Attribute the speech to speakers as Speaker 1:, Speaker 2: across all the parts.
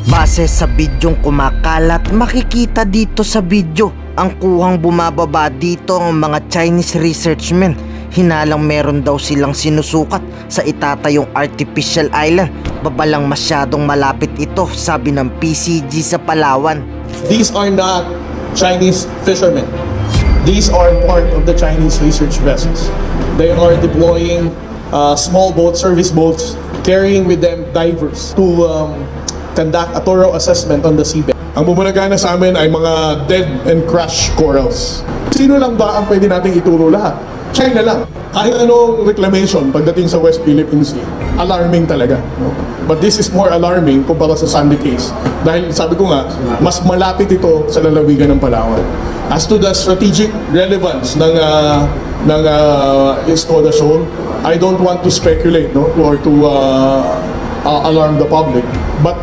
Speaker 1: Base sa bidyong kumakalat, makikita dito sa video ang kuhang bumababa dito ang mga Chinese researchmen. Hinalang meron daw silang sinusukat sa itatayong artificial island. Babalang masyadong malapit ito, sabi ng PCG sa Palawan.
Speaker 2: These are not Chinese fishermen. These are part of the Chinese research vessels. They are deploying small boats, service boats, carrying with them divers to conduct a thorough assessment on the seabed.
Speaker 3: Ang bumulagana sa amin ay mga dead and crushed corals. Sino lang ba ang pwede nating ituro lahat? China lang. Kahit anong reclamation pagdating sa West Philippine Sea, alarming talaga. No? But this is more alarming kumpara sa Sandy case. Dahil sabi ko nga, mas malapit ito sa lalawigan ng Palawan. As to the strategic relevance ng Escoda Shoal, I don't want to speculate, no, or to alarm the public. But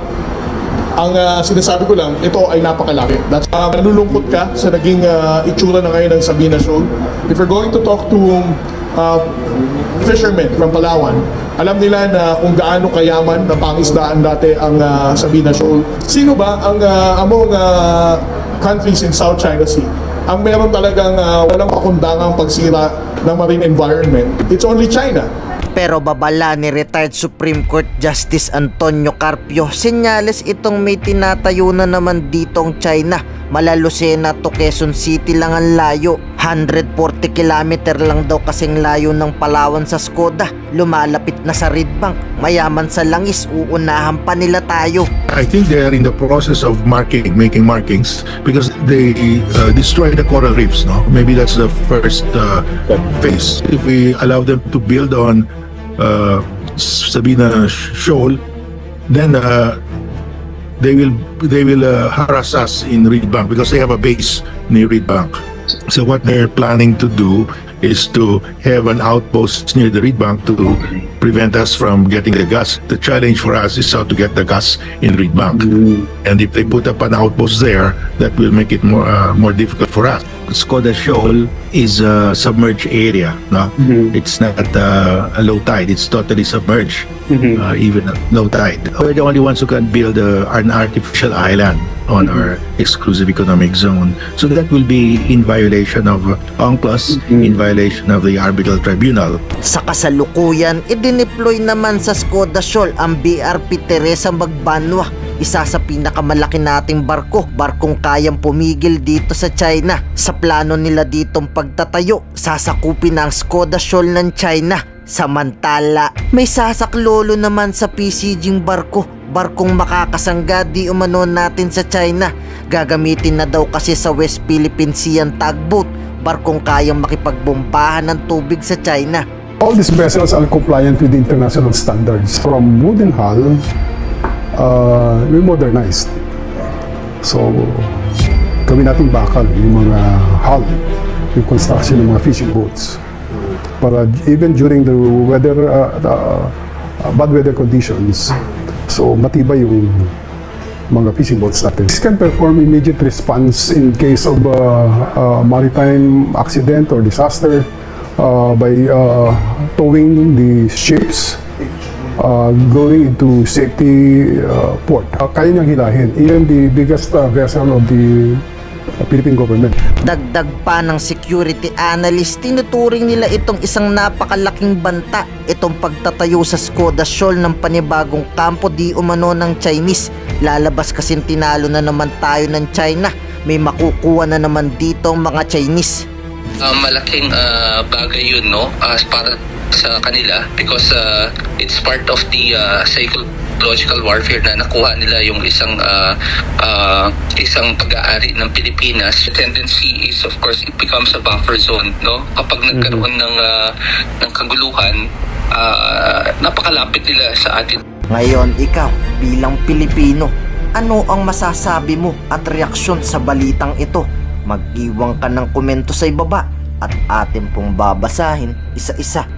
Speaker 3: ang sinasabi ko lang, ito ay napakalaki. That's nalulungkot ka sa naging itsura na ngayon ng Sabina Shoal. If you're going to talk to fishermen from Palawan, alam nila na kung gaano kayaman na pangisdaan dati ang Sabina Shoal. Sino ba ang among countries in South China Sea ang meron talagang walang pakundangang pagsira ng marine environment? It's only China.
Speaker 1: Pero babala ni retired Supreme Court Justice Antonio Carpio, senyales itong may tinatayo na naman ditong China. Mala Lucena to Quezon City lang ang layo. 140 kilometer lang daw kasing layo ng Palawan sa Escoda. Lumalapit na sa Reed Bank. Mayaman sa langis, uunahan pa nila tayo.
Speaker 4: I think they are in the process of making markings because they destroy the coral reefs. No, maybe that's the first phase. If we allow them to build on Sabina Shoal, then they will harass us in Reed Bank because they have a base near Reed Bank. So what they're planning to do is to have an outpost near the Reed Bank to prevent us from getting the gas. The challenge for us is how to get the gas in Reed Bank. And if they put up an outpost there, that will make it more difficult for us. Escoda Shoal is a submerged area. No? It's not a low tide. It's totally submerged, even at low tide. We're the only ones who can build an artificial island on our exclusive economic zone. So that will be in violation of UNCLOS, in violation of the Arbitral Tribunal.
Speaker 1: Sa kasalukuyan, idineploy naman sa Escoda Shoal ang BRP Teresa Magbanwa, isa sa pinakamalaki nating barkong kayang pumigil dito sa China. Sa plano nila ditong pagtatayo, sasakupin ang Escoda Shoal ng China. Samantala, may sasaklolo naman sa PCG barkong makakasangga di umano natin sa China. Gagamitin na daw kasi sa West Philippine Sea ang tugboat, barkong kayang makipagbombahan ng tubig sa China.
Speaker 5: All these vessels are compliant with the international standards. From wooden hull, we modernized. So, gawin natin bakal yung mga hull, yung construction ng mga fishing boats. Para even during the weather, bad weather conditions, so matibay yung mga fishing boats natin. This can perform immediate response in case of maritime accident or disaster by towing the ships going into safety port. Kaya niyang hilahin. Even the biggest vessel of the Philippine government.
Speaker 1: Dagdag pa ng security analyst, tinuturing nila itong isang napakalaking banta, itong pagtatayo sa Escoda Shoal ng panibagong kampo di umano ng Chinese. Lalabas kasing tinalo na naman tayo ng China, may makukuha na naman dito ang mga Chinese.
Speaker 6: Malaking bagay yun, no, para sa kanila because it's part of the psychological warfare na nakuha nila yung isang pag-aari ng Pilipinas. The tendency is, of course, it becomes a buffer zone, no? Kapag nagkaroon ng kaguluhan, napakalapit nila sa atin.
Speaker 1: Ngayon, ikaw bilang Pilipino, ano ang masasabi mo at reaksyon sa balitang ito? Mag-iwan ka ng komento sa ibaba at atin pong babasahin isa-isa.